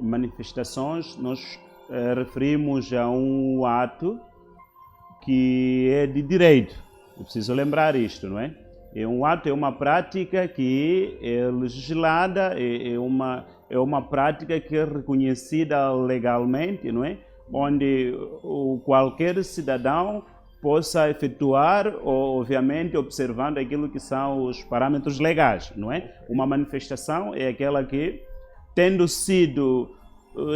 manifestações, nós referimos a um ato que é de direito. Eu preciso lembrar isto, não é? É um ato, é uma prática que é legislada, é uma prática que é reconhecida legalmente, não é? Onde qualquer cidadão possa efetuar, obviamente, observando aquilo que são os parâmetros legais, não é? Uma manifestação é aquela que, tendo sido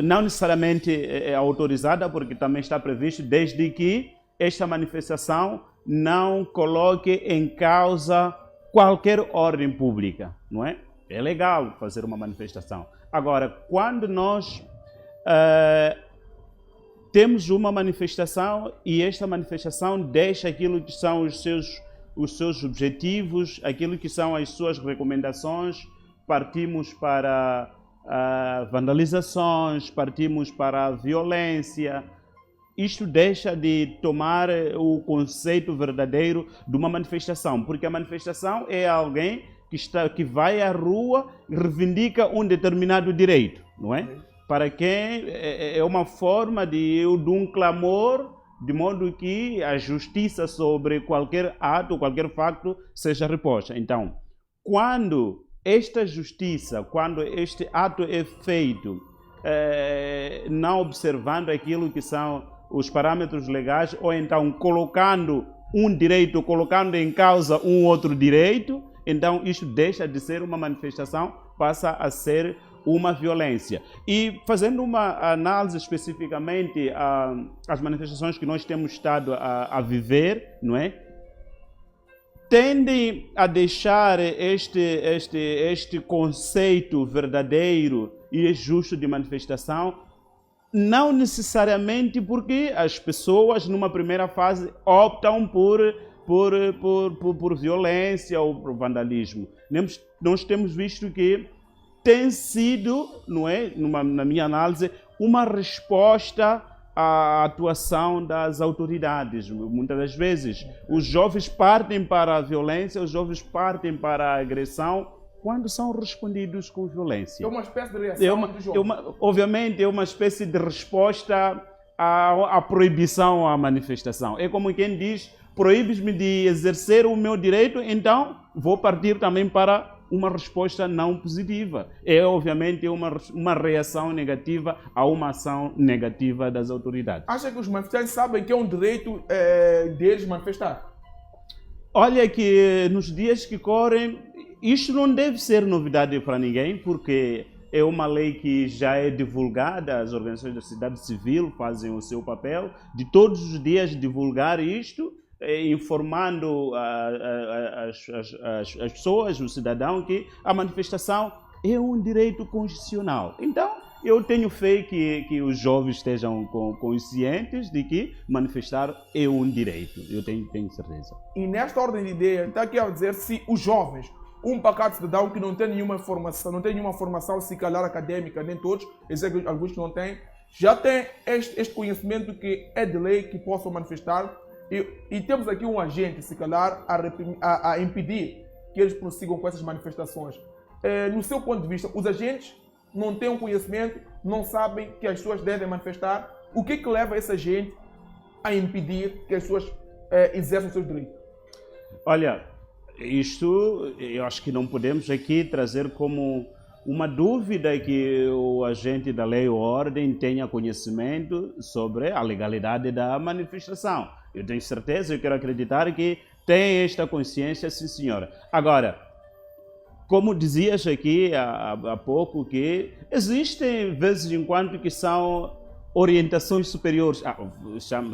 não necessariamente autorizada, porque também está previsto, desde que esta manifestação não coloque em causa qualquer ordem pública, não é? É legal fazer uma manifestação. Agora, quando nós temos uma manifestação e esta manifestação deixa aquilo que são os seus objetivos, aquilo que são as suas recomendações, partimos para vandalizações, partimos para a violência. Isto deixa de tomar o conceito verdadeiro de uma manifestação, porque a manifestação é alguém que vai à rua e reivindica um determinado direito, não é? Para quem é uma forma de um clamor, de modo que a justiça sobre qualquer ato, qualquer facto, seja reposta. Então, quando esta justiça, quando este ato é feito, não observando aquilo que são os parâmetros legais, ou então colocando um direito, colocando em causa um outro direito, então isto deixa de ser uma manifestação, passa a ser uma violência. E fazendo uma análise especificamente às manifestações que nós temos estado a viver, não é? Tendem a deixar este conceito verdadeiro e justo de manifestação, não necessariamente porque as pessoas, numa primeira fase, optam por violência ou por vandalismo. Nós temos visto que tem sido, não é, na minha análise, uma resposta à atuação das autoridades. Muitas das vezes, os jovens partem para a violência, os jovens partem para a agressão, quando são respondidos com violência. É uma espécie de reação do jovem. Obviamente, é uma espécie de resposta à proibição à manifestação. É como quem diz, proíbes-me de exercer o meu direito, então vou partir também para uma resposta não positiva. É, obviamente, uma reação negativa a uma ação negativa das autoridades. Acha que os manifestantes sabem que é um direito deles manifestar? Olha que nos dias que correm, isto não deve ser novidade para ninguém, porque é uma lei que já é divulgada, as organizações da sociedade civil fazem o seu papel de todos os dias divulgar isto, informando as pessoas, o cidadão, que a manifestação é um direito constitucional. Então, eu tenho fé que os jovens estejam conscientes de que manifestar é um direito. Eu tenho certeza. E nesta ordem de ideia, está aqui a dizer se os jovens, um pacato cidadão que não tem nenhuma formação, se calhar acadêmica, nem todos, alguns que não têm, já tem este conhecimento que é de lei que possam manifestar. E temos aqui um agente, se calhar, a impedir que eles prossigam com essas manifestações. No seu ponto de vista, os agentes não têm um conhecimento, não sabem que as pessoas devem manifestar. O que leva esse agente a impedir que as pessoas exerçam os seus direitos? Olha, isto eu acho que não podemos aqui trazer como uma dúvida que o agente da lei ou ordem tenha conhecimento sobre a legalidade da manifestação. Eu tenho certeza, eu quero acreditar que tem esta consciência, sim senhora. Agora, como dizias aqui há pouco, que existem vezes em quando que são orientações superiores,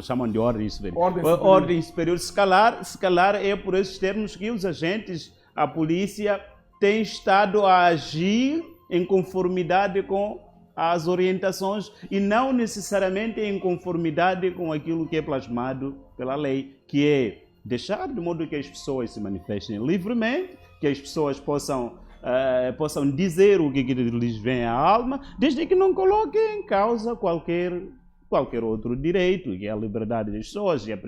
chamam de ordem superior. Ordem superior. Se calhar é por esses termos que os agentes, a polícia, têm estado a agir em conformidade com as orientações e não necessariamente em conformidade com aquilo que é plasmado pela lei, que é deixar de modo que as pessoas se manifestem livremente, que as pessoas possam dizer o que lhes vem à alma, desde que não coloquem em causa qualquer outro direito, que é a liberdade das pessoas, e a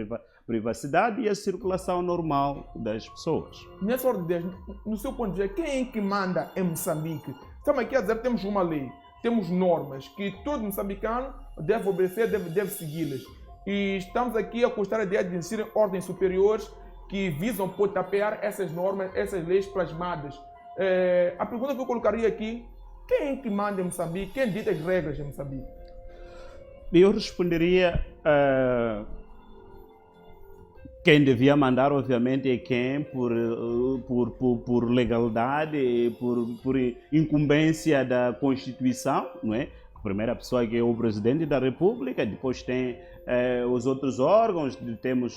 privacidade e a circulação normal das pessoas. Nessa ordem de ideias, no seu ponto de vista, quem é que manda em Moçambique? Estamos aqui a dizer que temos uma lei. temos normas que todo moçambicano deve obedecer, deve segui-las. E estamos aqui a constar a ideia de existirem ordens superiores que visam potapear essas normas, essas leis plasmadas. A pergunta que eu colocaria aqui, quem é que manda em Moçambique? Quem dita as regras em Moçambique? Eu responderia... quem devia mandar, obviamente, é quem, por legalidade, por incumbência da Constituição, não é? A primeira pessoa que é o Presidente da República, depois tem os outros órgãos, temos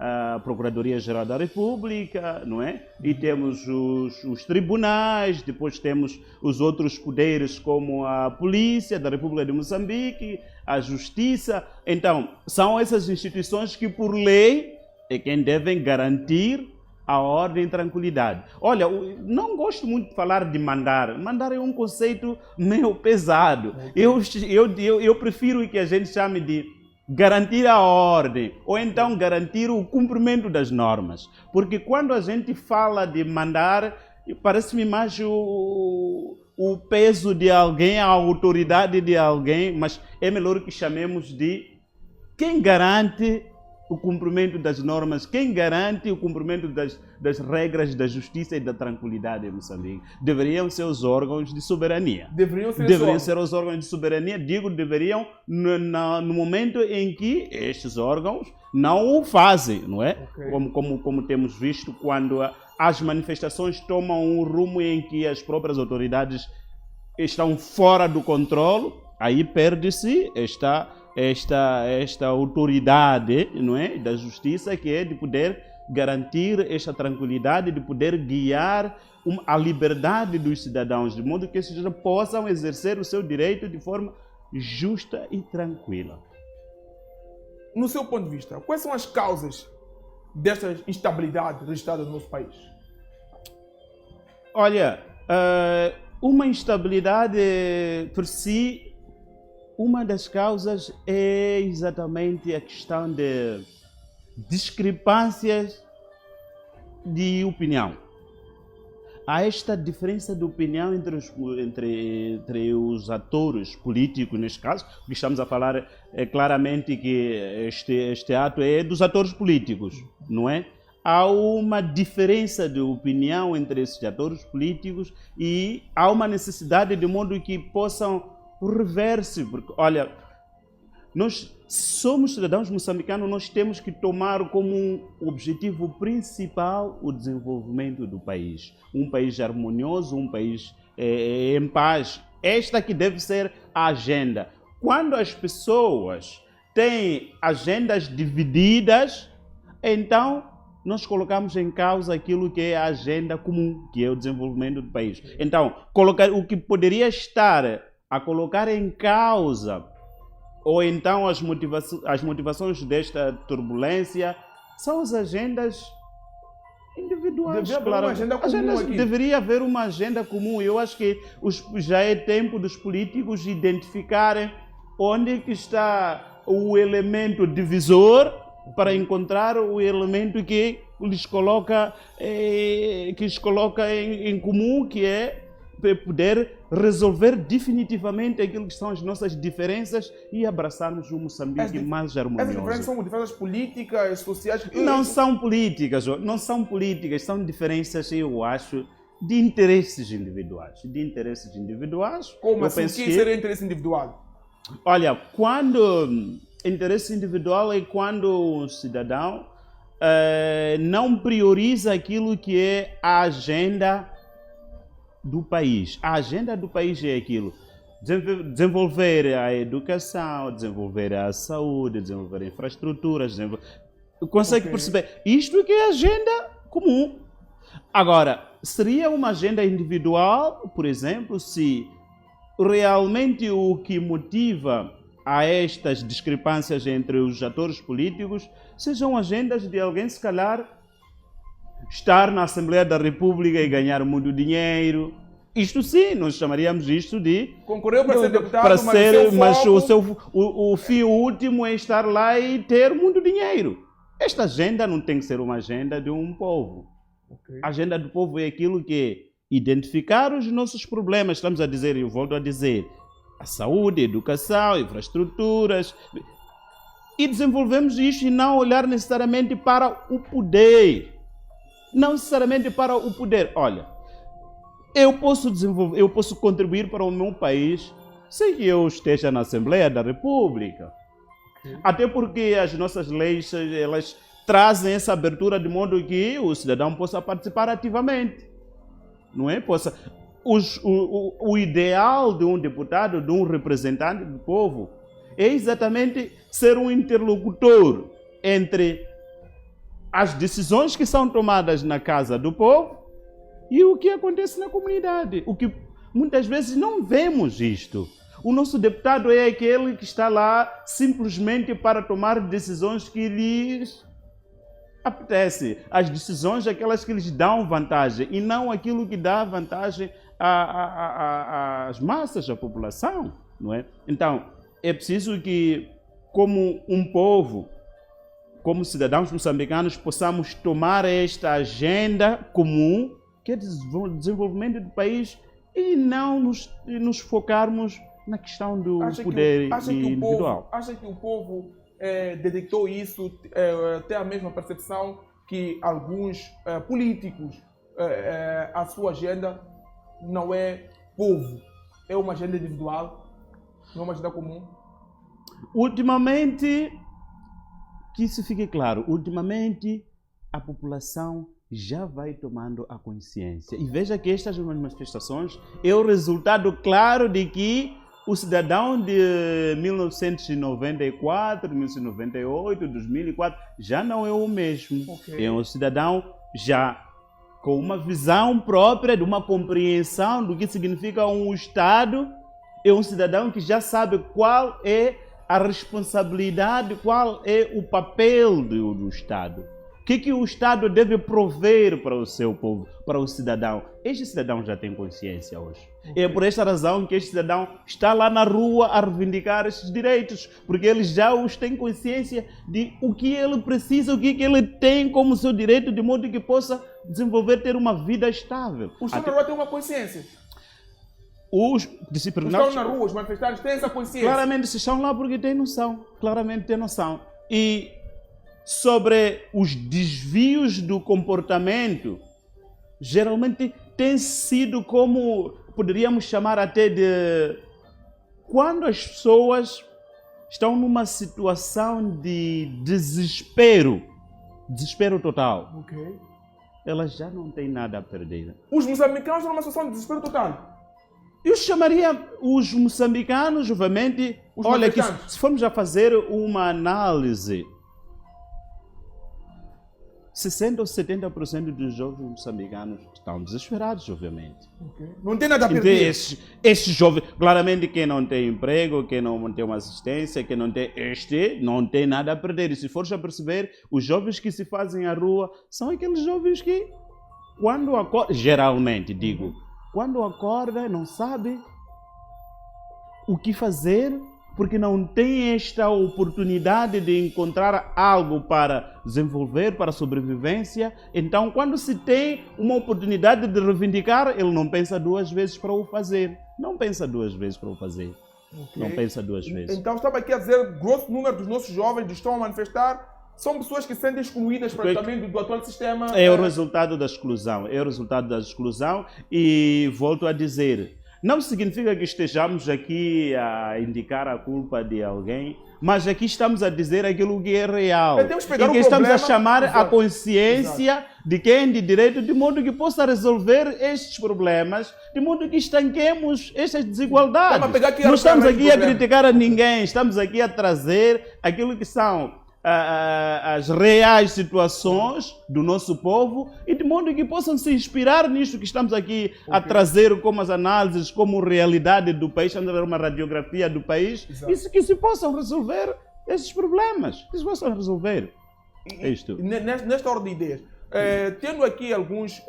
a Procuradoria-Geral da República, não é? E temos os tribunais, depois temos os outros poderes como a Polícia da República de Moçambique, a Justiça. Então, são essas instituições que, por lei, é quem devem garantir a ordem e tranquilidade. Olha, não gosto muito de falar de mandar. Mandar é um conceito meio pesado. Eu prefiro que a gente chame de garantir a ordem, ou então garantir o cumprimento das normas. Porque quando a gente fala de mandar, parece-me mais o peso de alguém, a autoridade de alguém, mas é melhor que chamemos de quem garante o cumprimento das normas, quem garante o cumprimento das regras da justiça e da tranquilidade em Moçambique. Deveriam ser os órgãos de soberania. Deveriam ser os órgãos de soberania, digo, deveriam no momento em que estes órgãos não o fazem, não é? Okay. Como temos visto quando as manifestações tomam um rumo em que as próprias autoridades estão fora do controle, aí perde-se esta autoridade, não é, da justiça, que é de poder garantir esta tranquilidade, de poder guiar a liberdade dos cidadãos, de modo que esses possam exercer o seu direito de forma justa e tranquila. No seu ponto de vista, quais são as causas desta instabilidade registrada no nosso país? Olha, uma instabilidade por si, uma das causas é exatamente a questão de discrepâncias de opinião. Há esta diferença de opinião entre os atores políticos, neste caso, porque estamos a falar claramente que este ato é dos atores políticos, não é? Há uma diferença de opinião entre esses atores políticos e há uma necessidade de modo que possam reverse, porque, olha, nós somos cidadãos moçambicanos, nós temos que tomar como um objetivo principal o desenvolvimento do país. Um país harmonioso, um país em paz. Esta que deve ser a agenda. Quando as pessoas têm agendas divididas, então nós colocamos em causa aquilo que é a agenda comum, que é o desenvolvimento do país. Então, o que poderia estar a colocar em causa, ou então as motivações desta turbulência, são as agendas individuais. Deveria haver uma agenda comum. Eu acho que já é tempo dos políticos identificarem onde que está o elemento divisor para encontrar o elemento que lhes coloca em comum, que é poder resolver definitivamente aquilo que são as nossas diferenças e abraçarmos um Moçambique mais harmonioso. Essas diferenças são diferenças políticas, sociais? Não são políticas, são diferenças, eu acho, de interesses individuais. Como assim? O que seria interesse individual? Olha, interesse individual é quando um cidadão não prioriza aquilo que é a agenda do país. A agenda do país é aquilo: desenvolver a educação, desenvolver a saúde, desenvolver a infraestrutura, consegue perceber? Isto que é a agenda comum. Agora, seria uma agenda individual, por exemplo, se realmente o que motiva a estas discrepâncias entre os atores políticos sejam agendas de alguém, se calhar, estar na Assembleia da República e ganhar muito dinheiro. Isto sim, nós chamaríamos isto de... Concorreu para ser deputado, mas o fim último é estar lá e ter muito dinheiro. Esta agenda não tem que ser uma agenda de um povo. A agenda do povo é aquilo que identificar os nossos problemas. Estamos a dizer, eu volto a dizer, a saúde, a educação, infraestruturas. E desenvolvemos isto e não olhar necessariamente para o poder. Não necessariamente para o poder. Olha, eu posso contribuir para o meu país sem que eu esteja na Assembleia da República. Até porque as nossas leis, elas trazem essa abertura de modo que o cidadão possa participar ativamente. Não é? O ideal de um deputado, de um representante do povo, é exatamente ser um interlocutor entre as decisões que são tomadas na casa do povo e o que acontece na comunidade. O que muitas vezes não vemos isto. O nosso deputado é aquele que está lá simplesmente para tomar decisões que lhes apetece. As decisões aquelas que lhes dão vantagem e não aquilo que dá vantagem às massas, à população. Não é? Então, é preciso que, como um povo, como cidadãos moçambicanos, possamos tomar esta agenda comum, que é o desenvolvimento do país, e não nos focarmos na questão do poder individual. Acha que o povo detectou isso, tem a mesma percepção que alguns políticos? A sua agenda não é povo, é uma agenda individual, não é uma agenda comum? Ultimamente, que isso fique claro, ultimamente a população já vai tomando a consciência. E veja que estas manifestações é o resultado claro de que o cidadão de 1994, 1998, 2004 já não é o mesmo. Okay. É um cidadão já com uma visão própria, de uma compreensão do que significa um Estado. É um cidadão que já sabe qual é a responsabilidade, qual é o papel do Estado. O que o Estado deve prover para o seu povo, para o cidadão. Este cidadão já tem consciência hoje. Okay. É por esta razão que este cidadão está lá na rua a reivindicar estes direitos, porque ele já os tem consciência de o que ele precisa, o que ele tem como seu direito, de modo que possa desenvolver, ter uma vida estável. O senhor agora tem uma consciência? Os estão na rua, os manifestantes têm essa consciência? Claramente se estão lá porque têm noção. Claramente têm noção. E sobre os desvios do comportamento, geralmente tem sido como poderíamos chamar até de quando as pessoas estão numa situação de desespero total. Okay. Elas já não têm nada a perder. Os moçambicanos estão numa situação de desespero total? Eu chamaria os moçambicanos, obviamente, olha, que se formos a fazer uma análise, 60% ou 70% dos jovens moçambicanos estão desesperados, obviamente. Okay. Não tem nada a perder. Esses jovens, claramente, quem não tem emprego, quem não tem uma assistência, quem não tem não tem nada a perder. E se fores a perceber, os jovens que se fazem à rua são aqueles jovens que, quando acordam, geralmente, digo, quando acorda, não sabe o que fazer, porque não tem esta oportunidade de encontrar algo para desenvolver, para sobrevivência. Então, quando se tem uma oportunidade de reivindicar, ele não pensa duas vezes para o fazer. Não pensa duas vezes para o fazer. Okay. Não pensa duas vezes. Então, estava aqui a dizer, grosso número dos nossos jovens que estão a manifestar são pessoas que se sentem excluídas praticamente do atual sistema. É o resultado da exclusão. É o resultado da exclusão. E volto a dizer, não significa que estejamos aqui a indicar a culpa de alguém, mas aqui estamos a dizer aquilo que é real. E que estamos a chamar a consciência de quem de direito, de modo que possa resolver estes problemas, de modo que estanquemos estas desigualdades. Não estamos aqui a criticar a ninguém, estamos aqui a trazer aquilo que são as reais situações do nosso povo e de modo que possam se inspirar nisto que estamos aqui a trazer como as análises, como realidade do país, estamos a ver uma radiografia do país, e que se possam resolver esses problemas, que se possam resolver. Isto. Nesta ordem de ideias, tendo aqui alguns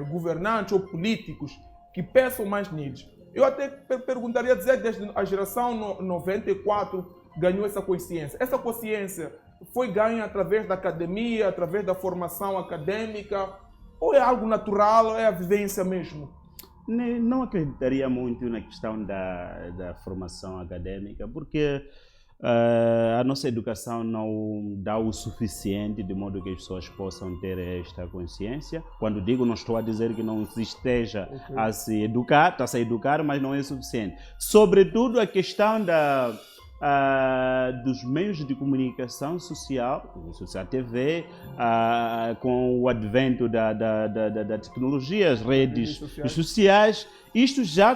governantes ou políticos que pensam mais neles, eu até perguntaria, dizer, desde a geração 94 ganhou essa consciência. Essa consciência foi ganha através da academia, através da formação acadêmica, Ou é algo natural, ou é a vivência mesmo? Não acreditaria muito na questão da formação acadêmica, porque a nossa educação não dá o suficiente de modo que as pessoas possam ter esta consciência. Quando digo, não estou a dizer que não se esteja a se educar, está-se a educar, mas não é suficiente. Sobretudo a questão dos meios de comunicação social, a TV, com o advento da tecnologia, as redes sociais, isto já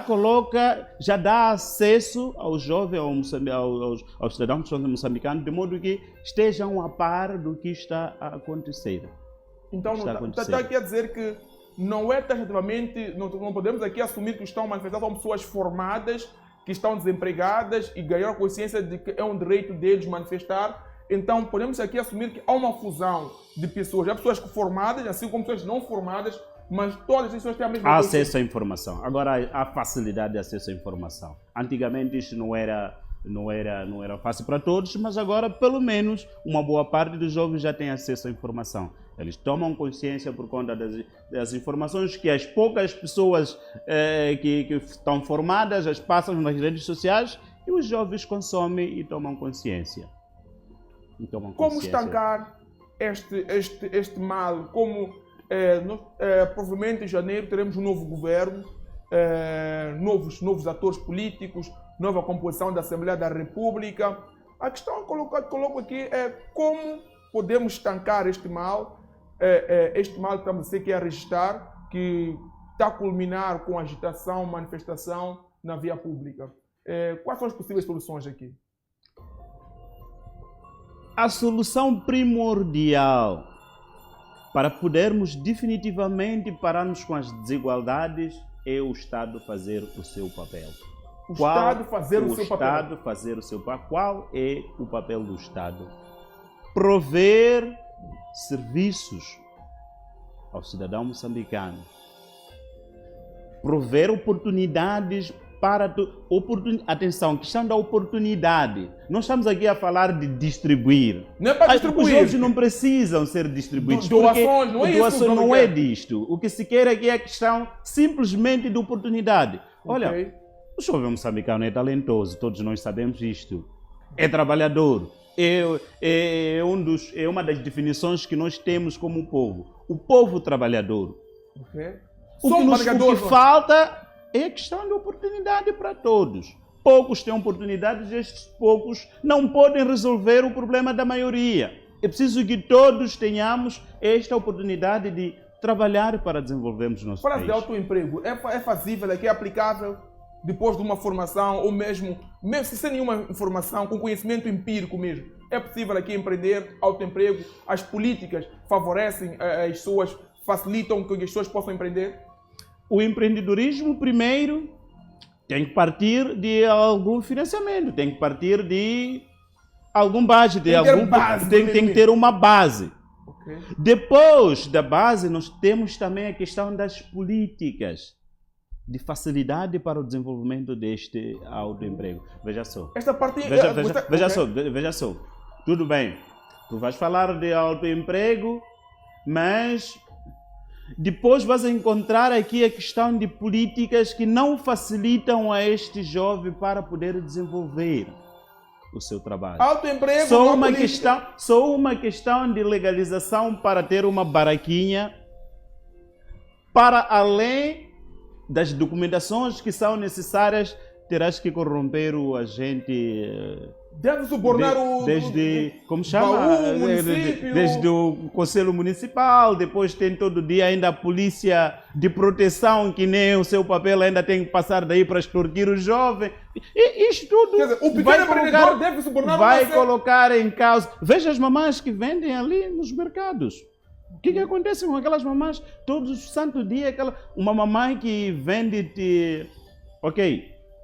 dá acesso ao jovem, aos cidadãos moçambicanos, de modo que estejam a par do que está a acontecer. Então, está aqui a dizer que não é taxativamente, não podemos aqui assumir que estão manifestando como pessoas formadas, que estão desempregadas e ganharam consciência de que é um direito deles manifestar. Então, podemos aqui assumir que há uma fusão de pessoas. Há pessoas formadas, assim como pessoas não formadas, mas todas as pessoas têm a mesma consciência. Acesso à informação. Agora, há facilidade de acesso à informação. Antigamente, isso não era fácil para todos, mas agora, pelo menos, uma boa parte dos jovens já tem acesso à informação. Eles tomam consciência por conta das informações que as poucas pessoas que estão formadas as passam nas redes sociais e os jovens consomem e tomam consciência. Como estancar este mal? Provavelmente em janeiro teremos um novo governo, novos atores políticos, nova composição da Assembleia da República. A questão que coloco aqui é como podemos estancar este mal. Este mal que estamos a registrar, que está a culminar com agitação, manifestação na via pública. Quais são as possíveis soluções aqui? A solução primordial para podermos definitivamente pararmos com as desigualdades é o Estado fazer o seu papel. O Estado fazer o seu papel. Qual é o papel do Estado? Prover serviços ao cidadão moçambicano, prover oportunidades para atenção, questão da oportunidade. Nós estamos aqui a falar de distribuir. Não é para distribuir. Os jovens não precisam ser distribuídos. Doações, não é isso. Doações não é disto. O que se quer aqui é a questão simplesmente de oportunidade. Olha, o jovem moçambicano é talentoso, todos nós sabemos isto. É trabalhador. É uma das definições que nós temos como povo. O povo trabalhador. O que falta é a questão de oportunidade para todos. Poucos têm oportunidades e estes poucos não podem resolver o problema da maioria. É preciso que todos tenhamos esta oportunidade de trabalhar para desenvolvermos o nosso país. Para de autoemprego, é fazível, é aplicável depois de uma formação, ou mesmo sem nenhuma informação, com conhecimento empírico mesmo. É possível aqui empreender, autoemprego, as políticas favorecem as pessoas, facilitam que as pessoas possam empreender? O empreendedorismo, primeiro, tem que partir de algum financiamento, tem que partir de algum budget, tem que ter uma base. Depois da base, nós temos também a questão das políticas de facilidade para o desenvolvimento deste autoemprego. Veja só. Esta parte veja só. Tudo bem. Tu vais falar de autoemprego, mas depois vais encontrar aqui a questão de políticas que não facilitam a este jovem para poder desenvolver o seu trabalho. Autoemprego, só uma questão de legalização para ter uma baraquinha, para além das documentações que são necessárias, terás que corromper o agente. Deve subornar desde município. O Conselho Municipal, depois tem todo dia ainda a polícia de proteção, que nem o seu papel ainda tem que passar daí para extorquir o jovem. E isto tudo. Quer dizer, o pequeno empreendedor deve subornar. Vai colocar em causa. Veja as mamães que vendem ali nos mercados. O que acontece com aquelas mamães todos os santos dias? Uma mamãe que vende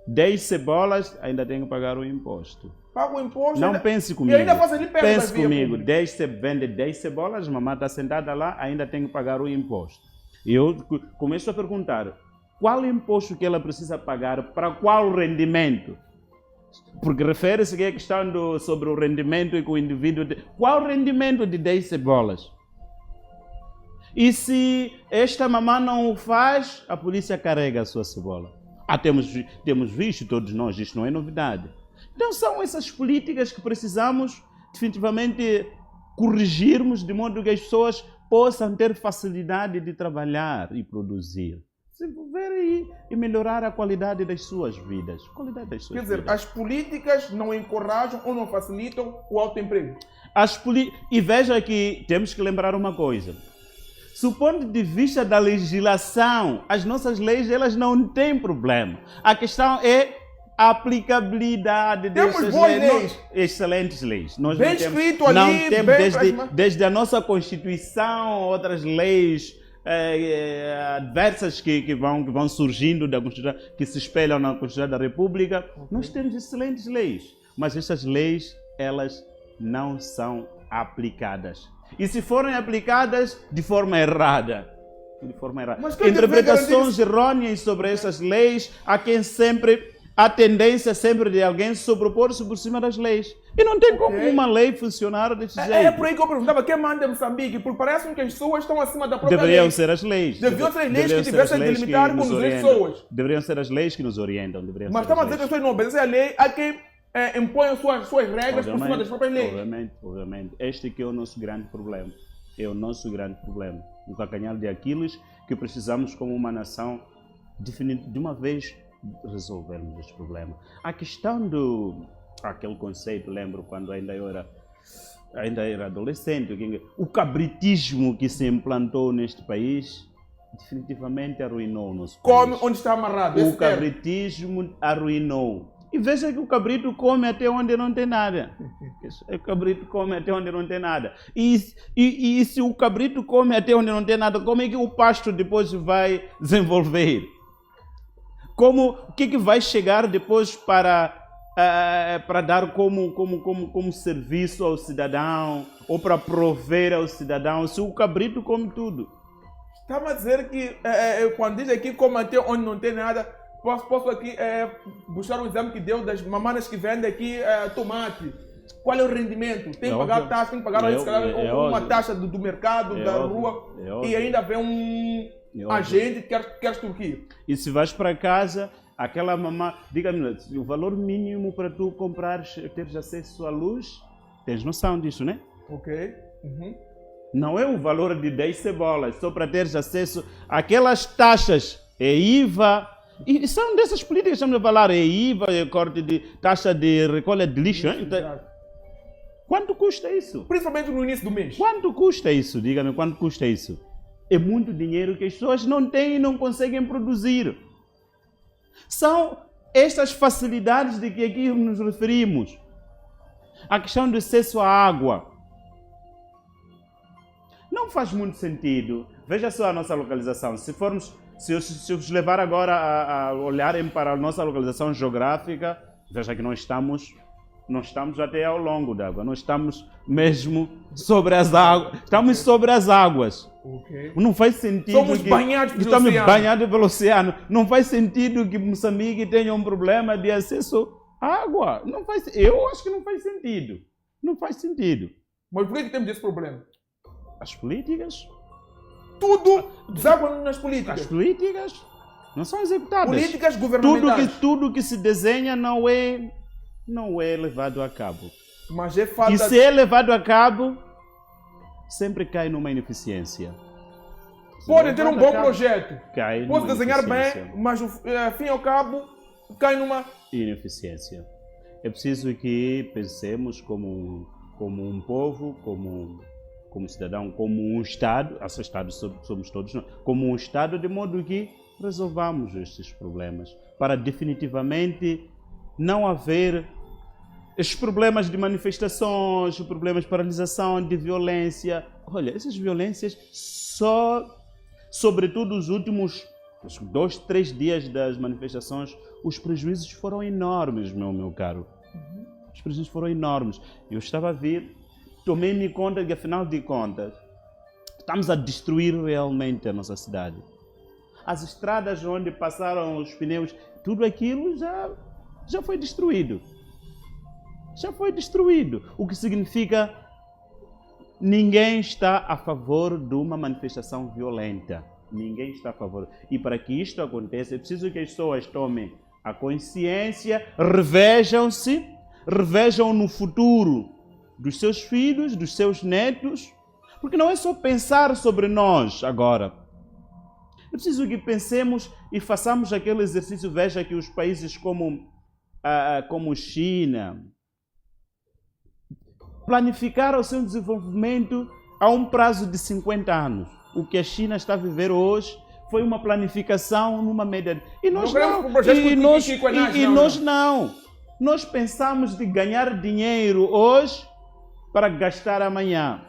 10 cebolas, ainda tem que pagar o imposto. Paga o imposto. Não pense comigo. E ainda faz ali perto. Pense comigo. Vende 10 cebolas, a mamãe está sentada lá, ainda tem que pagar o imposto. E eu começo a perguntar, qual imposto que ela precisa pagar para qual rendimento? Porque refere-se que é a questão sobre o rendimento e que o indivíduo... Qual rendimento de 10 cebolas? E se esta mamã não o faz, a polícia carrega a sua cebola. Temos visto, todos nós, isto não é novidade. Então são essas políticas que precisamos definitivamente corrigirmos de modo que as pessoas possam ter facilidade de trabalhar e produzir. Se envolver e melhorar a qualidade das suas vidas. Quer dizer, as políticas não encorajam ou não facilitam o autoemprego. E veja que temos que lembrar uma coisa. Do ponto de vista da legislação, as nossas leis elas não têm problema. A questão é a aplicabilidade dessas leis. Excelentes leis. Nós bem escrito ali, desde a nossa Constituição, outras leis adversas que vão surgindo da Constituição, que se espelham na Constituição da República. Nós temos excelentes leis, mas essas leis elas não são aplicadas. E se forem aplicadas de forma errada. Interpretações errôneas sobre essas leis, a tendência sempre de alguém sobrepor-se por cima das leis. E não tem como uma lei funcionar desse jeito. É por aí que eu perguntava, quem manda em Moçambique? Porque parece que as pessoas estão acima da própria Deveriam lei. ser as leis. Deveriam ser as leis que tivessem de limitar e conduzir as pessoas. Deveriam ser as leis que nos orientam. Mas estamos a dizer que as pessoas não obedecem à lei, há quem impõe as suas regras por cima das próprias leis. Obviamente. Este aqui é o nosso grande problema. O calcanhar de Aquiles que precisamos como uma nação de uma vez resolvermos este problema. A questão aquele conceito, lembro quando ainda era adolescente, o cabritismo que se implantou neste país definitivamente arruinou o nosso país. Come onde está amarrado. O cabritismo arruinou. E veja que o cabrito come até onde não tem nada. O cabrito come até onde não tem nada. E se o cabrito come até onde não tem nada, como é que o pasto depois vai desenvolver? O que vai chegar depois para dar como serviço ao cidadão ou para prover ao cidadão se o cabrito come tudo? Estava a dizer que quando diz aqui come até onde não tem nada, posso aqui buscar um exame que deu das mamanas que vendem aqui tomate. Qual é o rendimento? Tem que pagar taxa, tem que pagar uma taxa do mercado, da rua e ainda vem agente que quer extorquir. E se vais para casa, aquela mamã, diga-me, o valor mínimo para tu comprares, teres acesso à luz, tens noção disso, né? Ok. Não é o valor de 10 cebolas, só para teres acesso àquelas taxas, é IVA, e são dessas políticas que estamos a falar, é IVA, é corte de taxa de recolha de lixo, né? Então, quanto custa isso? Principalmente no início do mês. Quanto custa isso? Diga-me, quanto custa isso? É muito dinheiro que as pessoas não têm e não conseguem produzir. São estas facilidades de que aqui nos referimos. A questão do acesso à água. Não faz muito sentido. Veja só a nossa localização. Se eu vos levar agora a olharem para a nossa localização geográfica, veja que nós estamos até ao longo da água. Nós estamos mesmo sobre as águas. Estamos sobre as águas. Okay. Não faz sentido Somos banhados pelo estamos oceano. banhados pelo oceano. Não faz sentido que Moçambique tenha um problema de acesso à água. Eu acho que não faz sentido. Não faz sentido. Mas por que temos esse problema? As políticas? Tudo deságua nas políticas. As políticas não são executadas. Políticas governamentais. Tudo que se desenha não é levado a cabo. Mas é falta... E se é levado a cabo, sempre cai numa ineficiência. Pode ter um bom projeto. Pode desenhar bem, mas ao fim e ao cabo cai numa ineficiência. É preciso que pensemos como um povo, como cidadão, como um Estado, esse Estado somos todos nós, como um Estado, de modo que resolvamos estes problemas, para definitivamente não haver estes problemas de manifestações, problemas de paralisação, de violência. Olha, essas violências sobretudo os últimos 2, 3 dias das manifestações, os prejuízos foram enormes, meu caro. Os prejuízos foram enormes. Eu estava a ver, tomei-me conta que, afinal de contas, estamos a destruir realmente a nossa cidade. As estradas onde passaram os pneus, tudo aquilo já foi destruído. Já foi destruído. O que significa ninguém está a favor de uma manifestação violenta. Ninguém está a favor. E para que isto aconteça, é preciso que as pessoas tomem a consciência, revejam-se, revejam no futuro dos seus filhos, dos seus netos, porque não é só pensar sobre nós agora. É preciso que pensemos e façamos aquele exercício. Veja que os países como China planificaram o seu desenvolvimento a um prazo de 50 anos. O que a China está a viver hoje foi uma planificação numa média. E nós não. Nós pensamos de ganhar dinheiro hoje para gastar amanhã.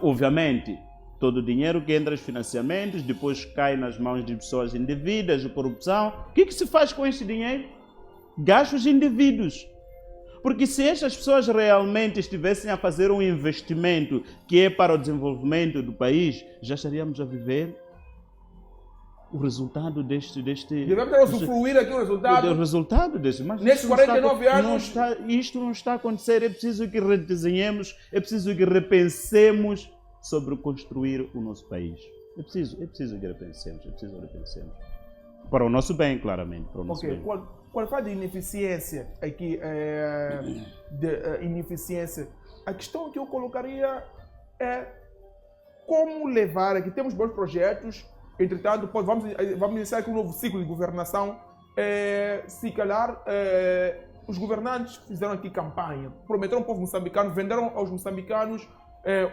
Obviamente, todo o dinheiro que entra nos financiamentos, depois cai nas mãos de pessoas indevidas, de corrupção. O que se faz com esse dinheiro? Gastos indivíduos. Porque se estas pessoas realmente estivessem a fazer um investimento que é para o desenvolvimento do país, já estaríamos a viver o resultado deste... Devemos usufruir aqui o resultado. O resultado deste. Mas nesses 49 anos... Isto não está a acontecer. É preciso que redesenhemos, é preciso que repensemos sobre construir o nosso país. É preciso que repensemos, Para o nosso bem, claramente. Para o nosso bem. Quando fala de ineficiência, aqui, ineficiência, a questão que eu colocaria é como levar, aqui temos bons projetos, entretanto, vamos iniciar aqui um novo ciclo de governação, se calhar os governantes fizeram aqui campanha, prometeram ao povo moçambicano, venderam aos moçambicanos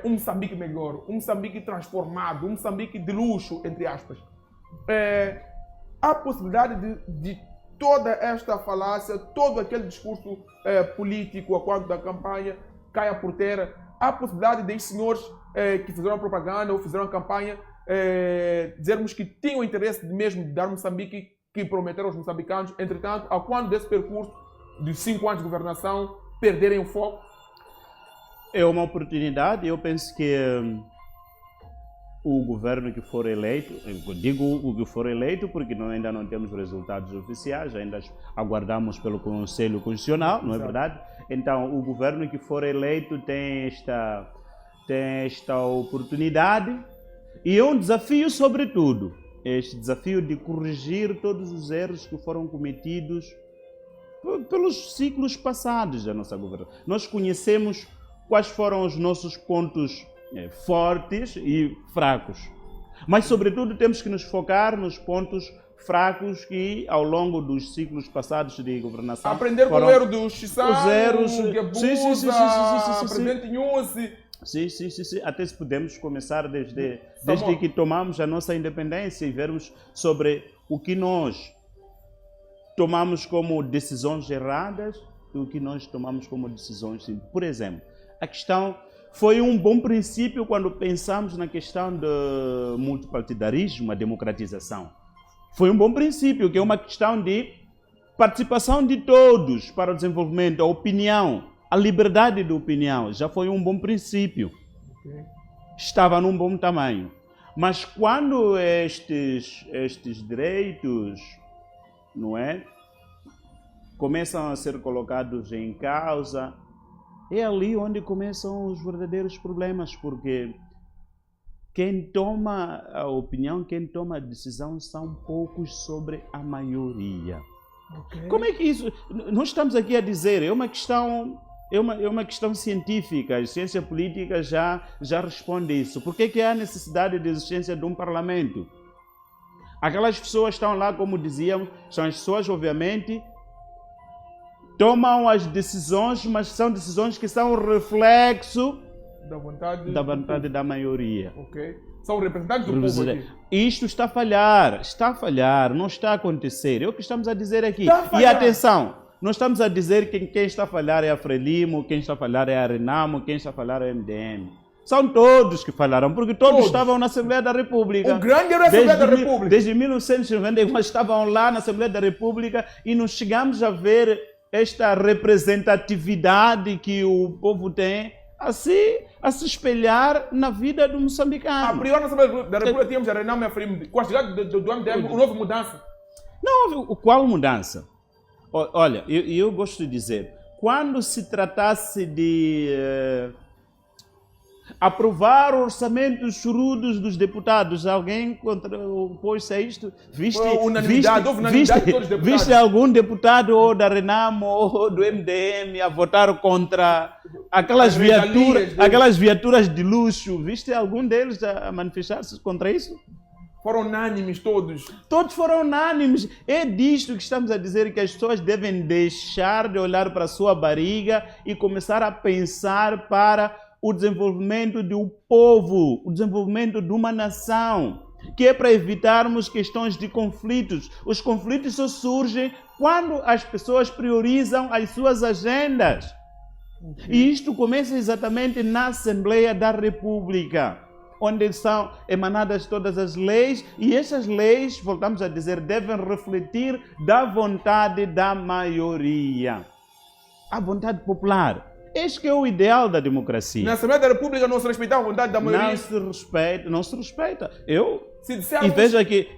um Moçambique melhor, um Moçambique transformado, um Moçambique de luxo, entre aspas. Há possibilidade de toda esta falácia, todo aquele discurso político a quanto da campanha caia por terra. Há possibilidade de senhores que fizeram propaganda ou fizeram campanha dizermos que tinham interesse mesmo de dar Moçambique, que prometeram aos moçambicanos, entretanto, a quando desse percurso de 5 anos de governação, perderem o foco? É uma oportunidade. Eu penso que o governo que for eleito, eu digo o que for eleito porque ainda não temos resultados oficiais, ainda aguardamos pelo Conselho Constitucional, não é verdade? Então, o governo que for eleito tem esta oportunidade e é um desafio, sobretudo, este desafio de corrigir todos os erros que foram cometidos pelos ciclos passados da nossa governação. Nós conhecemos quais foram os nossos pontos fortes e fracos. Mas, sobretudo, temos que nos focar nos pontos fracos que, ao longo dos ciclos passados de governação... Aprender com o erro do Chissano, Guebuza, Presidente Nhusi... Sim. Até se podemos começar desde que tomamos a nossa independência e vermos sobre o que nós tomamos como decisões erradas e o que nós tomamos como decisões simples. Por exemplo, a questão... Foi um bom princípio quando pensamos na questão do multipartidarismo, a democratização. Foi um bom princípio, que é uma questão de participação de todos para o desenvolvimento, a opinião, a liberdade de opinião. Já foi um bom princípio. Estava num bom tamanho. Mas quando estes direitos, não é, começam a ser colocados em causa, é ali onde começam os verdadeiros problemas, porque quem toma a opinião, quem toma a decisão são poucos sobre a maioria. Como é que isso... Nós estamos aqui a dizer, é uma questão científica, a ciência política já responde isso. Por que há necessidade de existência de um parlamento? Aquelas pessoas estão lá, como dizíamos, são as pessoas, obviamente, tomam as decisões, mas são decisões que são reflexo da vontade da maioria. São representantes do povo aqui. Isto está a falhar, não está a acontecer. É o que estamos a dizer aqui. E atenção, não estamos a dizer que quem está a falhar é a Frelimo, quem está a falhar é a Renamo, quem está a falhar é a MDM. São todos que falaram, porque todos estavam na Assembleia da República. O grande era a Assembleia da República. Desde 1991 estavam lá na Assembleia da República e não chegamos a ver esta representatividade que o povo tem a se espelhar na vida do moçambicano. A priori na Assembleia da República tínhamos a Renamo e a Frelimo. Com a chegada do MDM, houve mudança? Não houve. Qual mudança? Olha, eu gosto de dizer, quando se tratasse de aprovar orçamentos chorudos dos deputados, alguém opôs-se a isto? Houve unanimidade de todos os deputados. Viste algum deputado ou da Renamo ou do MDM a votar contra aquelas viaturas de luxo? Viste algum deles a manifestar-se contra isso? Foram unânimes todos. Todos foram unânimes. É disto que estamos a dizer, que as pessoas devem deixar de olhar para a sua barriga e começar a pensar para o desenvolvimento do povo, o desenvolvimento de uma nação, que é para evitarmos questões de conflitos. Os conflitos só surgem quando as pessoas priorizam as suas agendas. E isto começa exatamente na Assembleia da República, onde são emanadas todas as leis, e essas leis, voltamos a dizer, devem refletir da vontade da maioria, a vontade popular. Este que é o ideal da democracia. Na Assembleia da República não se respeita a vontade da maioria? Não se respeita.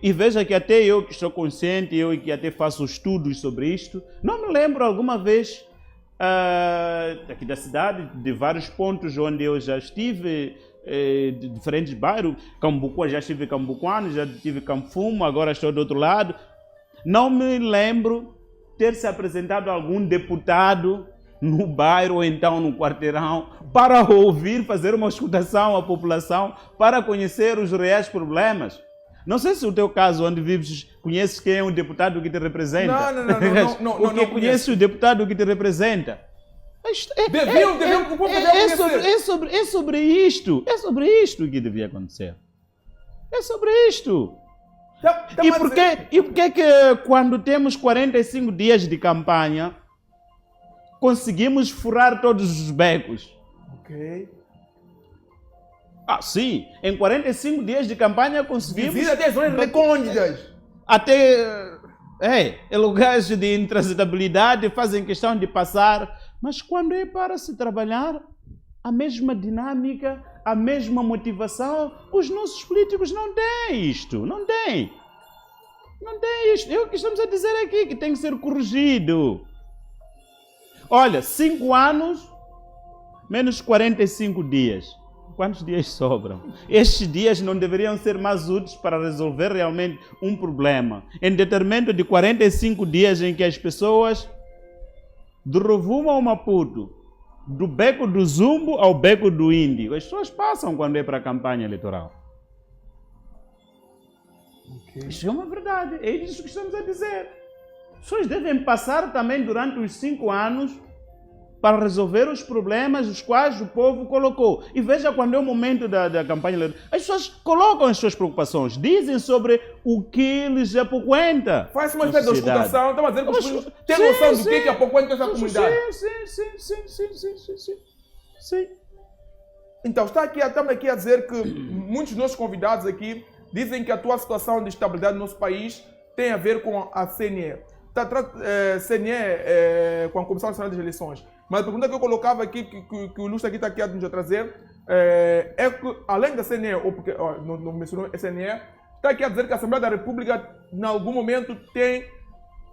E veja que até eu que estou consciente, eu que até faço estudos sobre isto, não me lembro alguma vez aqui da cidade, de vários pontos onde eu já estive, de diferentes bairros, Cambuquá, já estive em Cambuquá, já estive em Camfumo, agora estou do outro lado. Não me lembro ter se apresentado algum deputado no bairro ou então no quarteirão para ouvir, fazer uma escutação à população, para conhecer os reais problemas. Não sei se o teu caso, onde vives, conheces quem é o deputado que te representa. Não. Porque conheces o deputado que te representa. É sobre isto que devia acontecer. É sobre isto. E por que quando temos 45 dias de campanha, conseguimos furar todos os becos? Ok. Sim. Em 45 dias de campanha conseguimos... Visita até zonas recônditas. Até em lugares de intransitabilidade fazem questão de passar. Mas quando é para se trabalhar a mesma dinâmica, a mesma motivação, os nossos políticos não têm isto. Não têm. Não tem isto. É o que estamos a dizer aqui, que tem que ser corrigido. Olha, 5 anos, menos 45 dias. Quantos dias sobram? Estes dias não deveriam ser mais úteis para resolver realmente um problema. Em detrimento de 45 dias em que as pessoas, do Rovuma ao Maputo, do Beco do Zumbo ao Beco do Índio, as pessoas passam quando é para a campanha eleitoral. Okay. Isso é uma verdade, é isso que estamos a dizer. As pessoas devem passar também durante os 5 anos para resolver os problemas os quais o povo colocou. E veja, quando é o momento da campanha eleitoral, as pessoas colocam as suas preocupações, dizem sobre o que lhes apoquenta. Faz uma espécie de escutação, estão a dizer que os políticos têm noção do que apoquenta essa comunidade. Sim. Então, estamos aqui a dizer que muitos dos nossos convidados aqui dizem que a atual situação de estabilidade no nosso país tem a ver com a CNE. CNE com a Comissão Nacional das Eleições. Mas a pergunta que eu colocava aqui, que o Ilustre aqui está aqui a nos trazer, é que além da CNE, ou porque não mencionou a CNE, está aqui a dizer que a Assembleia da República, em algum momento, tem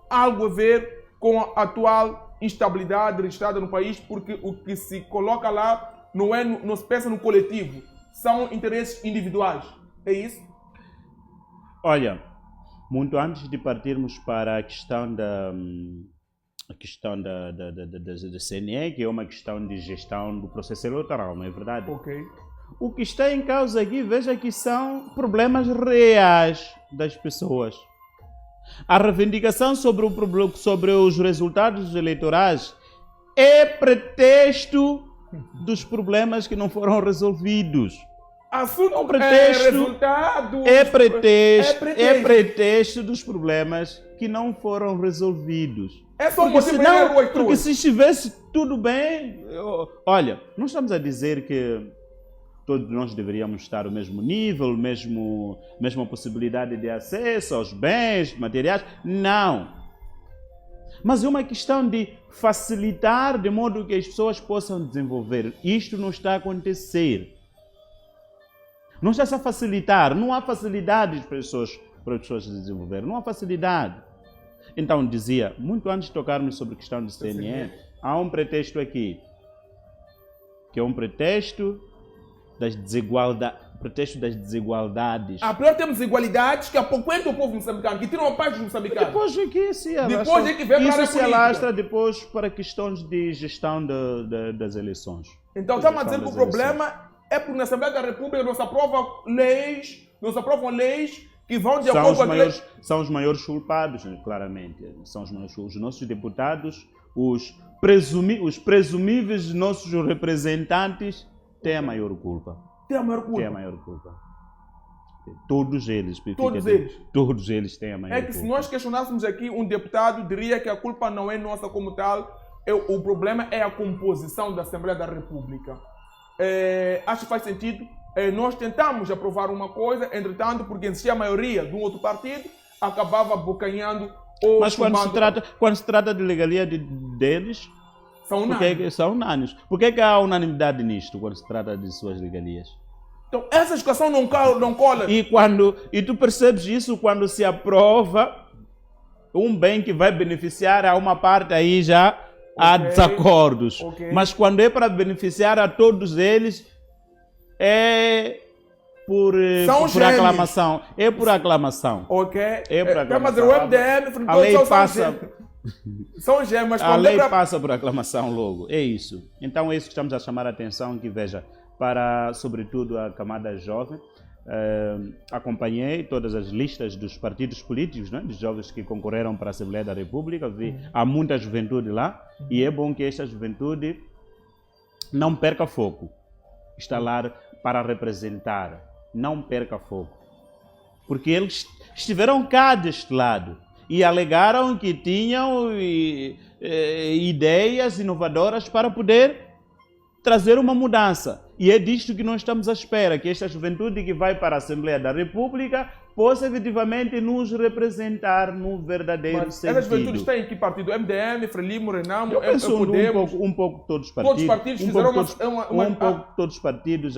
algo a ver com a atual instabilidade registrada no país, porque o que se coloca lá não se pensa no coletivo, são interesses individuais. É isso? Olha, muito antes de partirmos para a questão da CNE, que é uma questão de gestão do processo eleitoral, não é verdade? Ok. O que está em causa aqui, veja que são problemas reais das pessoas. A reivindicação sobre os resultados eleitorais é pretexto dos problemas que não foram resolvidos. Assunto resultado. É pretexto dos problemas que não foram resolvidos. É só porque se estivesse tudo bem... Olha, não estamos a dizer que todos nós deveríamos estar no mesmo nível, mesma possibilidade de acesso aos bens materiais. Não. Mas é uma questão de facilitar de modo que as pessoas possam desenvolver. Isto não está a acontecer. Não está a facilitar. Não há facilidades para as pessoas desenvolver. Não há facilidade. Então, dizia, muito antes de tocarmos sobre a questão do CNE, há um pretexto aqui, que é um pretexto das desigualdades. Primeiro temos desigualdades que apoquentam o povo moçambicano, que tiram a paz dos moçambicanos. Depois é que se alastra, Depois é que vem para a isso se política. alastra depois para questões de gestão das eleições. Então estamos a dizer que o problema é porque na Assembleia da República não se aprovam leis que vão de acordo com a lei. São os maiores culpados, né, claramente. São os nossos deputados, os presumíveis nossos representantes têm a maior culpa. Tem a maior culpa. Tem a maior culpa. Todos eles. Todos eles têm a maior culpa. É que se nós questionássemos aqui um deputado, diria que a culpa não é nossa como tal, o problema é a composição da Assembleia da República. Acho que faz sentido. Nós tentamos aprovar uma coisa, entretanto, porque existia a maioria de um outro partido, acabava abocanhando ou... Mas quando se trata de legalia deles, são unânimes. São unânimes. Por que há unanimidade nisto, quando se trata de suas legalias? Então, essa educação não cola. E tu percebes isso quando se aprova um bem que vai beneficiar a uma parte, aí já há desacordos. Mas quando é para beneficiar a todos eles, é por aclamação. É por aclamação. Ok. É por aclamação. Mas o MDM, a lei passa... São gêmeos, mas a lei passa por aclamação logo. É isso. Então é isso que estamos a chamar a atenção, que veja, para sobretudo a camada jovem. Acompanhei todas as listas dos partidos políticos, né, de jovens que concorreram para a Assembleia da República. Vi, há muita juventude lá, e é bom que esta juventude não perca foco. Está lá para representar, não perca foco. Porque eles estiveram cá deste lado e alegaram que tinham ideias inovadoras para poder trazer uma mudança. E é disto que nós estamos à espera, que esta juventude que vai para a Assembleia da República possa efetivamente nos representar no verdadeiro sentido. Essa juventude está em que partido? MDM, Frelimo, Renamo, Eu penso Podemos? um pouco todos os partidos. Todos os partidos fizeram todos os partidos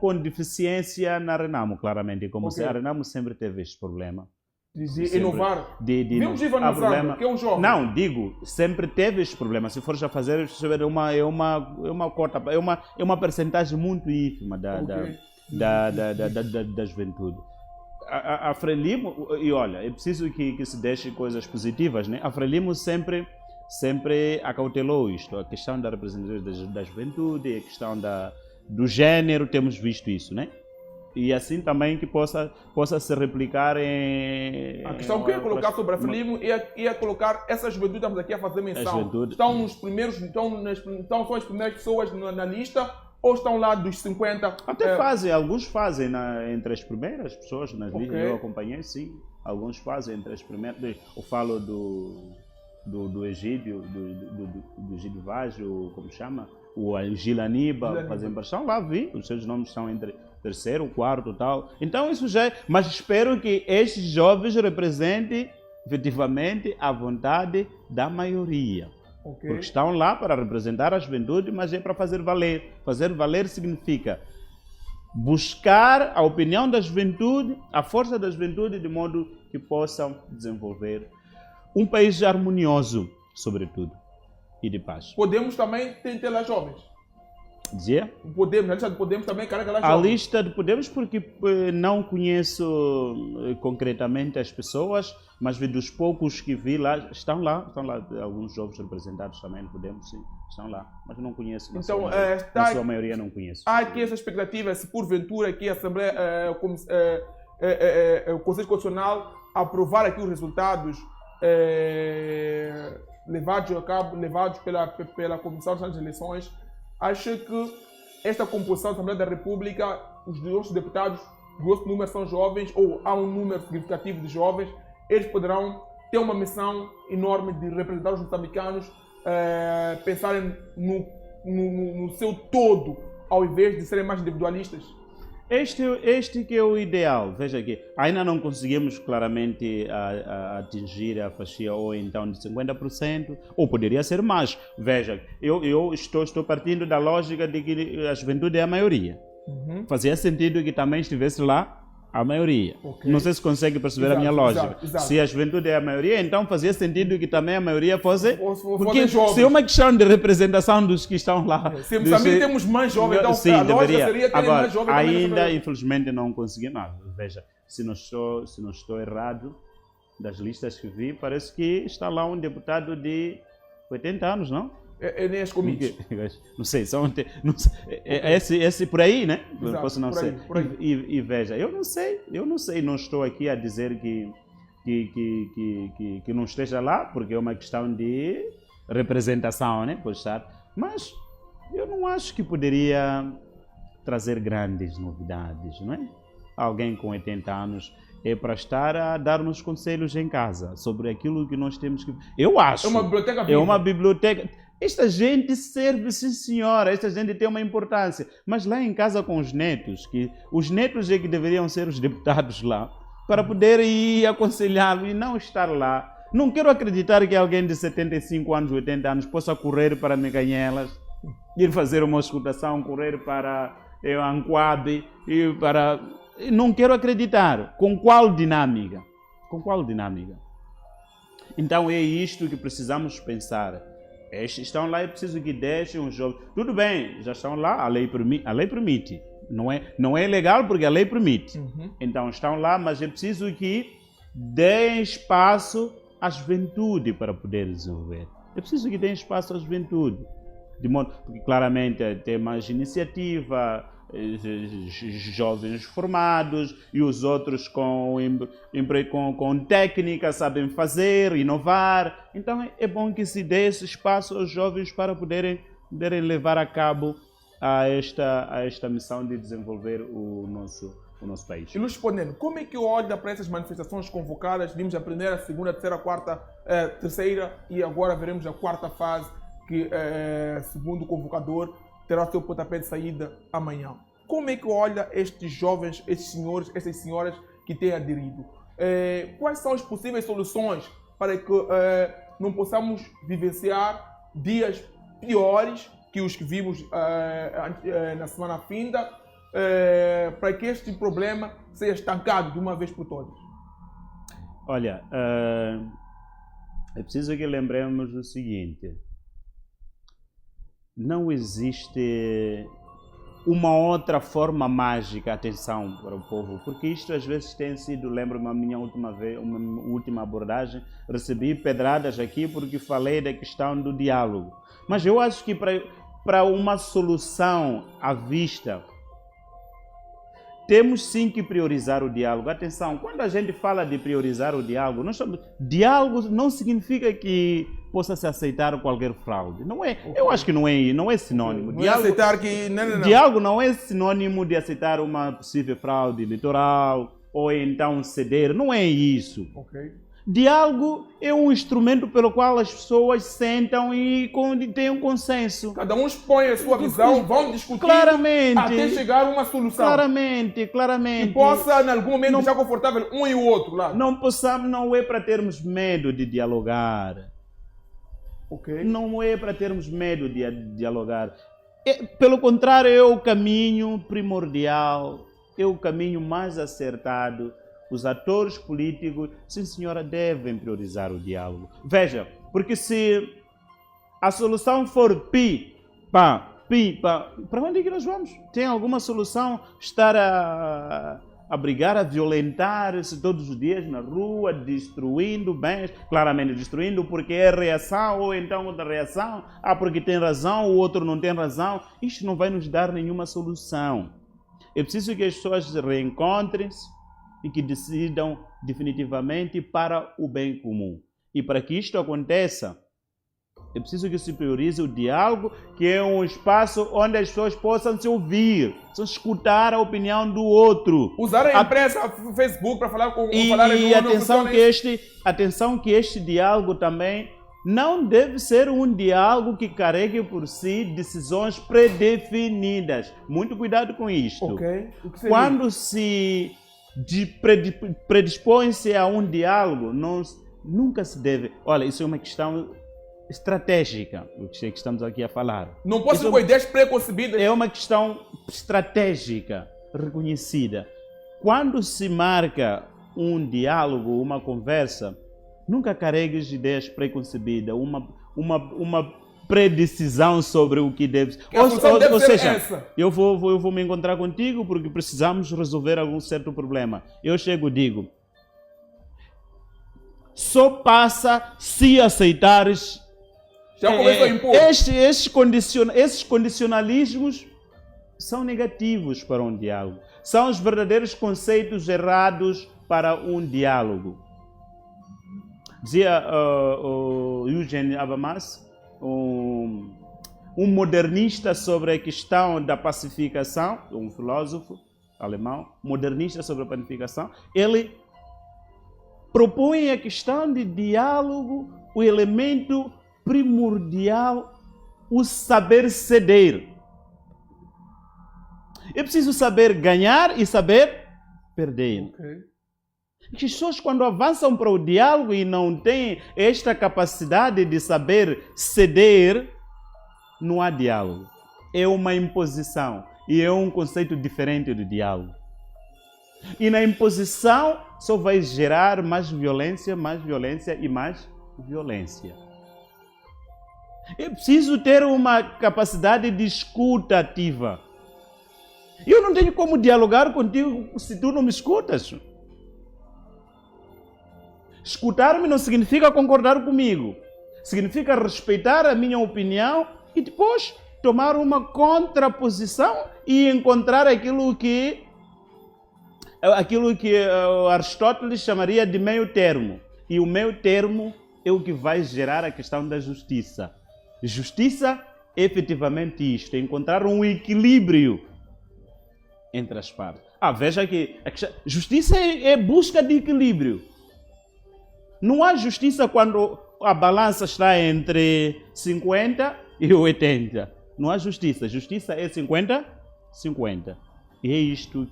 com deficiência na Renamo, claramente. Como a Renamo sempre teve este problema. De inovar. Vimos Ivan Nizar, que é um jovem. Não, digo, sempre teve este problema. Se for já fazer, é uma cota, é uma percentagem muito ínfima da juventude. A Frelimo, e olha, é preciso que se deixe coisas positivas, né? A Frelimo sempre acautelou isto, a questão da representatividade da juventude, a questão do gênero, temos visto isso, né? E assim também que possa se replicar em... A questão que eu ia colocar sobre a Frelimo ia colocar essa juventude, estamos aqui a fazer menção. Estão nos primeiros, são as primeiras pessoas na lista, ou estão lá dos 50? Até fazem, alguns fazem entre as primeiras pessoas nas listas, eu acompanhei, sim. Alguns fazem entre as primeiras. Eu falo do Egídio, do Egídio Vaz, como chama? O Gil Aníbal, fazem embaixão, lá vi, os seus nomes estão entre terceiro, quarto e tal. Então isso já é, mas espero que estes jovens representem efetivamente a vontade da maioria. Porque estão lá para representar a juventude, mas é para fazer valer. Fazer valer significa buscar a opinião da juventude, a força da juventude, de modo que possam desenvolver um país harmonioso, sobretudo, e de paz. Podemos também ter lá jovens. Dizia? Podemos, a lista de Podemos também carrega lá jovens. A jovens. lista de Podemos, porque não conheço concretamente as pessoas, mas vi dos poucos que vi lá, estão lá alguns jovens representados também no Podemos, sim, estão lá, mas não conheço. Na sua maioria não conheço. Há aqui essa expectativa, se porventura aqui a Assembleia, o Conselho Constitucional aprovar aqui os resultados levados a cabo, levados pela Comissão Nacional de Eleições, acho que esta composição da Assembleia da República, os nossos deputados, grosso número são jovens, ou há um número significativo de jovens, eles poderão ter uma missão enorme de representar os moçambicanos, pensarem no seu todo, ao invés de serem mais individualistas. Este que é o ideal. Veja aqui, ainda não conseguimos claramente atingir a fatia ou então de 50%, ou poderia ser mais. Veja, eu estou partindo da lógica de que a juventude é a maioria. Fazia sentido que também estivesse lá A maioria. Ok. Não sei se consegue perceber Exato, a minha lógica. exato, exato. Se a juventude é a maioria, então fazia sentido que também a maioria fosse... Porque jovens. se é uma questão de representação dos que estão lá... Se também temos mais jovens, então sim, a lógica deveria. seria ter Agora, mais jovens também ainda, nessa- infelizmente, não consegui nada. Veja, se não estou errado, das listas que vi, parece que está lá um deputado de 80 anos, não? Enéas Comício. Não sei, não sei, esse por aí, né? Exato, Posso não por aí, ser. por aí. E veja, eu não sei, não estou aqui a dizer que não esteja lá, porque é uma questão de representação, né? Pode estar, mas eu não acho que poderia trazer grandes novidades, não é? Alguém com 80 anos é para estar a dar-nos conselhos em casa sobre aquilo que nós temos que... Eu acho. É uma biblioteca É viva. uma biblioteca. Esta gente serve, sim senhora, esta gente tem uma importância. Mas lá em casa com os netos, que os netos é que deveriam ser os deputados lá, para poderem ir aconselhá-lo e não estar lá. Não quero acreditar que alguém de 75 anos, 80 anos, possa correr para Mecanhelas, ir fazer uma escutação, correr para Anquabe, e para... Não quero acreditar. Com qual dinâmica? Com qual dinâmica? Então é isto que precisamos pensar. Estes estão lá e preciso que deixem os jovens. Tudo bem, já estão lá, a lei permite. Não é legal porque a lei permite. Então estão lá, mas é preciso que deem espaço à juventude para poder desenvolver. É preciso que deem espaço à juventude. De modo que claramente tem mais iniciativa, jovens formados e os outros com técnica, sabem fazer, inovar. Então é bom que se dê esse espaço aos jovens para poderem levar a cabo a esta missão de desenvolver o nosso país. E Luís Poneno, como é que olha para essas manifestações convocadas? Vimos a primeira, a segunda, a terceira, a quarta, a terceira e agora veremos a quarta fase que, segundo o convocador, terá o seu pontapé de saída amanhã. Como é que olha estes jovens, estes senhores, estas senhoras que têm aderido? Quais são as possíveis soluções para que não possamos vivenciar dias piores que os que vimos na semana finda, para que este problema seja estancado de uma vez por todas? Olha, é preciso que lembremos o seguinte: não existe uma outra forma mágica, atenção para o povo, porque isto às vezes tem sido, lembro-me a minha última abordagem, recebi pedradas aqui porque falei da questão do diálogo. Mas eu acho que para uma solução à vista, temos sim que priorizar o diálogo. Atenção, quando a gente fala de priorizar o diálogo, diálogo não significa que possa se aceitar qualquer fraude. Não é. Eu acho que não é sinônimo. Não diálogo, é aceitar que... Não. Diálogo não é sinônimo de aceitar uma possível fraude eleitoral ou então ceder. Não é isso. Okay. Diálogo é um instrumento pelo qual as pessoas sentam e têm um consenso. Cada um expõe a sua visão, vão discutir claramente, até chegar a uma solução. Claramente. E possa, em algum momento, deixar confortável um e o outro. Lá. Não é para termos medo de dialogar. Okay. Não é para termos medo de dialogar. Pelo contrário, é o caminho primordial, é o caminho mais acertado. Os atores políticos, sim senhora, devem priorizar o diálogo. Veja, porque se a solução for para onde é que nós vamos? Tem alguma solução estar a brigar, a violentar-se todos os dias na rua, destruindo bens, claramente destruindo porque é reação, ou então outra reação, porque tem razão, o outro não tem razão. Isto não vai nos dar nenhuma solução. É preciso que as pessoas reencontrem-se e que decidam definitivamente para o bem comum. E para que isto aconteça, é preciso que se priorize o diálogo, que é um espaço onde as pessoas possam se ouvir, possam escutar a opinião do outro. Usar a imprensa, o Facebook para falar com atenção que este diálogo também não deve ser um diálogo que carregue por si decisões predefinidas. Muito cuidado com isto. Okay. Quando se predispõe-se a um diálogo, nunca se deve... Olha, isso é uma questão estratégica, o que estamos aqui a falar. Não posso ser com ideias preconcebidas. É uma questão estratégica, reconhecida. quando se marca um diálogo, uma conversa, nunca carregues ideias preconcebidas, uma predecisão sobre o que deve ser. Ou seja, eu vou me encontrar contigo porque precisamos resolver algum certo problema. Eu chego e digo, só passa se aceitares. Já começou a impor. Esses condicionalismos são negativos para um diálogo. São os verdadeiros conceitos errados para um diálogo. Dizia o Eugene Habermas, um modernista sobre a questão da pacificação, um filósofo alemão, modernista sobre a pacificação, ele propõe a questão de diálogo, o elemento primordial, o saber ceder. É preciso saber ganhar e saber perder. Okay. As pessoas, quando avançam para o diálogo e não têm esta capacidade de saber ceder, não há diálogo. É uma imposição e é um conceito diferente do diálogo. E na imposição só vai gerar mais violência e mais violência. É preciso ter uma capacidade de escuta ativa. Eu não tenho como dialogar contigo se tu não me escutas. Escutar-me não significa concordar comigo. Significa respeitar a minha opinião e depois tomar uma contraposição e encontrar aquilo que Aristóteles chamaria de meio termo. E o meio termo é o que vai gerar a questão da justiça. Justiça é efetivamente isto, é encontrar um equilíbrio entre as partes. Veja que justiça é busca de equilíbrio. Não há justiça quando a balança está entre 50 e 80. Não há justiça. Justiça é 50-50. E é isto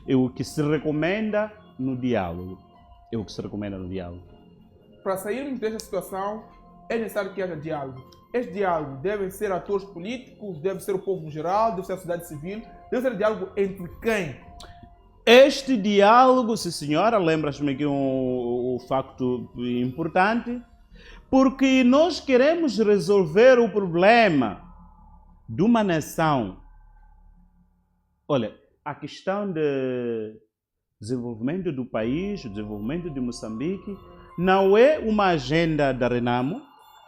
é o que se recomenda no diálogo. É o que se recomenda no diálogo. Para sairmos desta situação, é necessário que haja diálogo. Este diálogo deve ser atores políticos, deve ser o povo no geral, deve ser a sociedade civil, deve ser diálogo entre quem? Este diálogo, sim senhora, lembras-me aqui um facto importante, porque nós queremos resolver o problema de uma nação. Olha, a questão de desenvolvimento do país, o desenvolvimento de Moçambique, não é uma agenda da Renamo,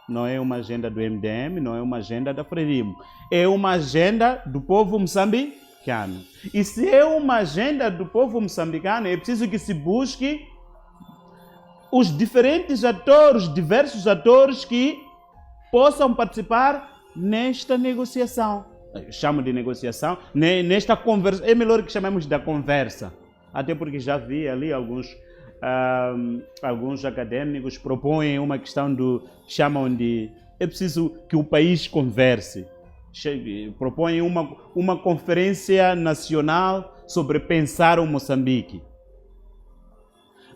não é uma agenda do MDM, não é uma agenda da Frelimo. É uma agenda do povo moçambicano. E se é uma agenda do povo moçambicano, é preciso que se busque os diferentes atores, diversos atores que possam participar nesta negociação. Eu chamo de negociação, nesta conversa, é melhor que chamemos da conversa. Até porque já vi ali alguns acadêmicos propõem uma questão chamam de, é preciso que o país converse. Propõem uma conferência nacional sobre pensar o Moçambique.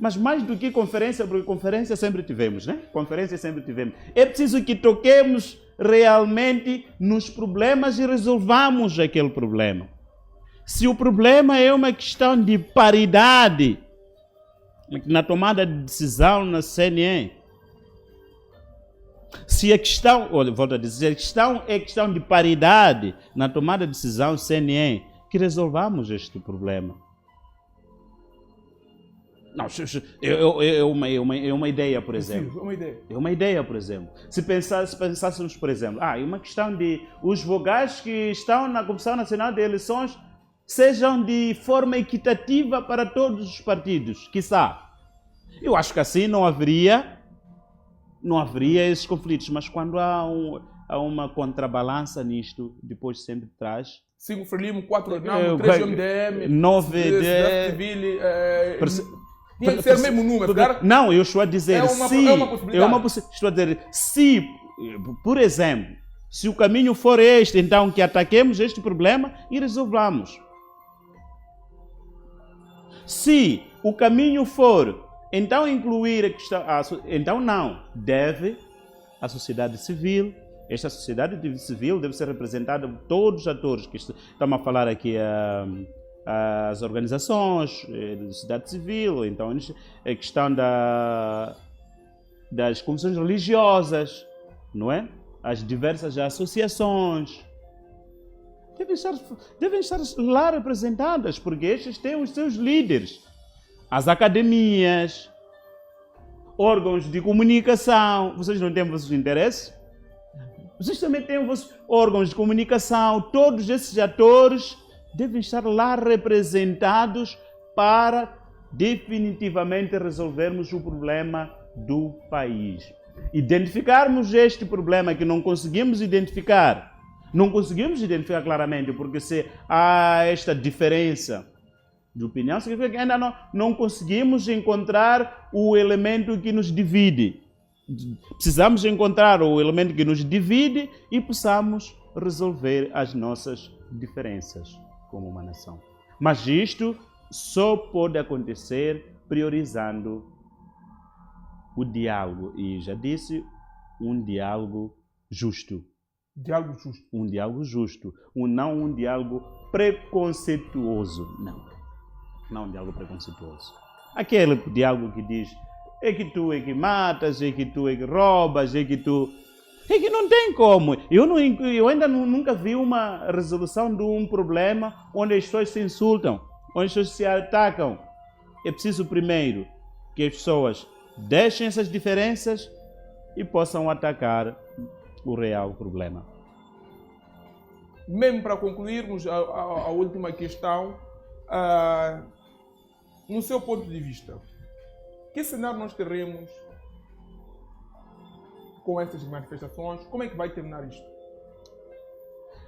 Mas mais do que conferência, porque conferência sempre tivemos, né? Conferência sempre tivemos. É preciso que toquemos realmente nos problemas e resolvamos aquele problema. Se o problema é uma questão de paridade na tomada de decisão na CNE, se a questão, volto a dizer, a questão é questão de paridade na tomada de decisão CNE, que resolvamos este problema. Não, é uma ideia, por exemplo. É uma ideia, por exemplo. Se pensássemos, por exemplo, é uma questão de os vogais que estão na Comissão Nacional de Eleições sejam de forma equitativa para todos os partidos, quiçá. Eu acho que assim não haveria esses conflitos, mas quando há uma contrabalança nisto, depois sempre traz 5 Frelimo, 4 Renamo, 3 MDM, 9 tinha que ser o mesmo número, claro? Não, eu estou a dizer, se, por exemplo, se o caminho for este, então que ataquemos este problema e resolvamos. Se o caminho for, então incluir a questão, então não, deve a sociedade civil. Esta sociedade civil deve ser representada por todos os atores que estamos a falar aqui, as organizações de sociedade civil, então a questão das comissões religiosas, não é? As diversas associações devem estar lá representadas, porque estes têm os seus líderes. As academias, órgãos de comunicação, vocês não têm vossos interesses? Vocês também têm vossos órgãos de comunicação, todos esses atores devem estar lá representados para definitivamente resolvermos o problema do país. Identificarmos este problema que não conseguimos identificar claramente, porque se há esta diferença de opinião, significa que ainda não conseguimos encontrar o elemento que nos divide. Precisamos encontrar o elemento que nos divide e possamos resolver as nossas diferenças como uma nação. Mas isto só pode acontecer priorizando o diálogo. E já disse, um diálogo justo. Diálogo justo. Um diálogo justo. Não um diálogo preconceituoso. Não um diálogo preconceituoso. Aquele diálogo que diz é que tu é que matas, é que tu é que roubas, é que tu... É que não tem como. Eu ainda nunca vi uma resolução de um problema onde as pessoas se insultam, onde as pessoas se atacam. É preciso primeiro que as pessoas deixem essas diferenças e possam atacar o real problema. Mesmo para concluirmos a última questão, no seu ponto de vista, que cenário nós teremos com essas manifestações? Como é que vai terminar isto?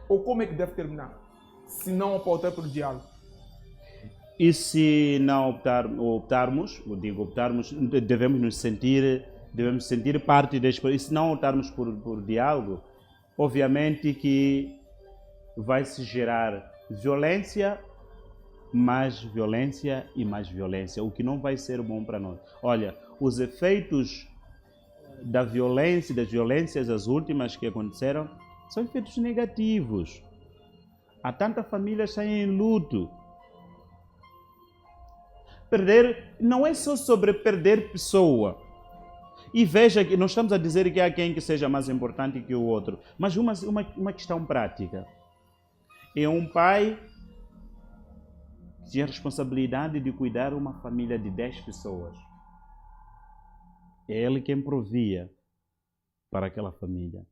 Ou como é que deve terminar? Se não optar pelo diálogo. E se não optarmos, devemos sentir parte deste. E se não optarmos por diálogo, obviamente que vai se gerar violência, mais violência e mais violência, o que não vai ser bom para nós. Olha, os efeitos das violências, as últimas que aconteceram, são efeitos negativos. Há tantas famílias em luto. Perder não é só sobre perder pessoa. E veja que nós estamos a dizer que há quem que seja mais importante que o outro, mas uma questão prática. É um pai que tinha a responsabilidade de cuidar de uma família de 10 pessoas. É ele quem provia para aquela família.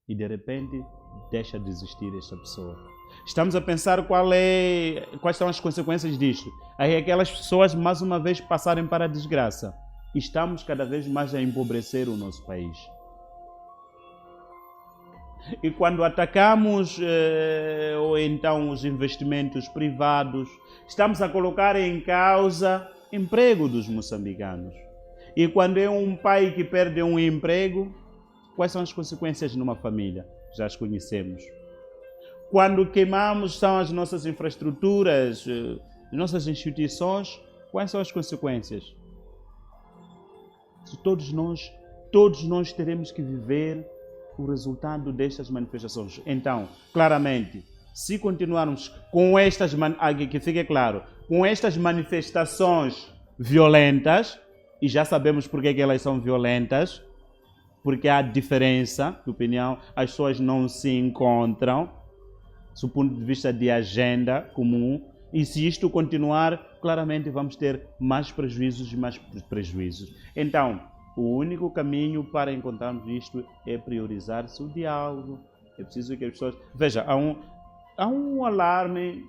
E de repente deixa de existir esta pessoa. Estamos a pensar quais são as consequências disto. Aí aquelas pessoas mais uma vez passarem para a desgraça. Estamos cada vez mais a empobrecer o nosso país. E quando atacamos ou então os investimentos privados, estamos a colocar em causa o emprego dos moçambicanos. E quando é um pai que perde um emprego, quais são as consequências numa família? Já as conhecemos. Quando queimamos são as nossas infraestruturas, as nossas instituições, quais são as consequências? Todos nós teremos que viver o resultado destas manifestações. Então, claramente, se continuarmos com estas, que fique claro, com estas manifestações violentas, e já sabemos porque que elas são violentas, porque há diferença de opinião, as pessoas não se encontram, do ponto de vista de agenda comum, e se isto continuar, claramente vamos ter mais prejuízos e mais prejuízos. Então, o único caminho para encontrarmos isto é priorizar-se o diálogo. É preciso que as pessoas... Veja, há um alarme,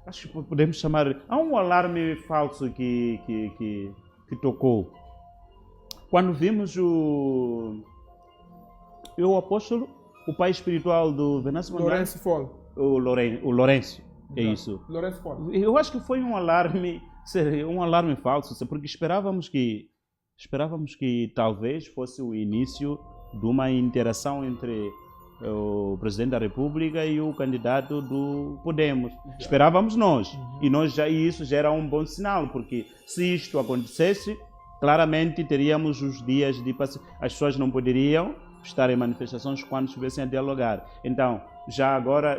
acho que podemos chamar... Há um alarme falso que tocou. Quando vimos o apóstolo, o pai espiritual do Venâncio Mondlane, Lourenço Fol. O Lourenço, é isso. Lourenço Fol. Eu acho que foi um alarme falso, porque esperávamos que talvez fosse o início de uma interação entre o presidente da República e o candidato do Podemos. Esperávamos nós. E isso já era um bom sinal, porque se isto acontecesse, claramente teríamos os dias de paciência. As pessoas não poderiam estar em manifestações quando estivessem a dialogar. Então, já agora,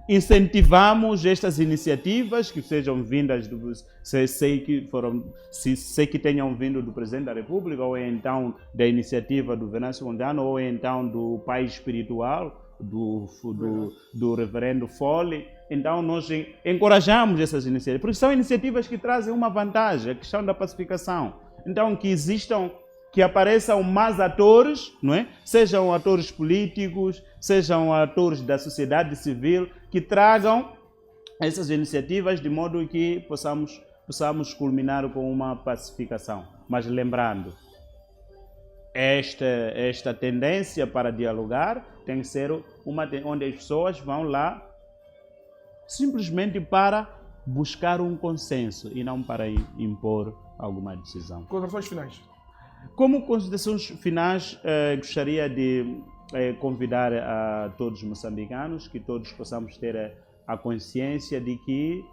incentivamos estas iniciativas que sejam vindas do sei que tenham vindo do Presidente da República, ou então da iniciativa do Venâncio Mondlane, ou então do pai espiritual do Reverendo Foley. Então nós encorajamos essas iniciativas, porque são iniciativas que trazem uma vantagem, a questão da pacificação. Então que apareçam mais atores, não é? Sejam atores políticos, sejam atores da sociedade civil, que tragam essas iniciativas de modo que possamos culminar com uma pacificação. Mas lembrando, esta tendência para dialogar tem que ser onde as pessoas vão lá simplesmente para buscar um consenso e não para impor alguma decisão. Considerações finais. Como considerações finais, gostaria de convidar a todos os moçambicanos que todos possamos ter a consciência de que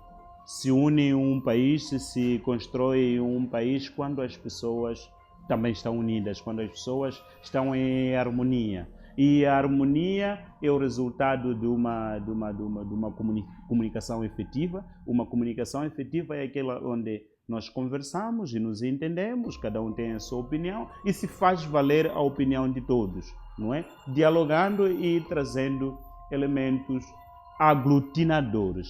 se une um país, se constrói um país quando as pessoas também estão unidas, quando as pessoas estão em harmonia. E a harmonia é o resultado de uma comunicação efetiva. Uma comunicação efetiva é aquela onde nós conversamos e nos entendemos, cada um tem a sua opinião e se faz valer a opinião de todos, não é? Dialogando e trazendo elementos aglutinadores.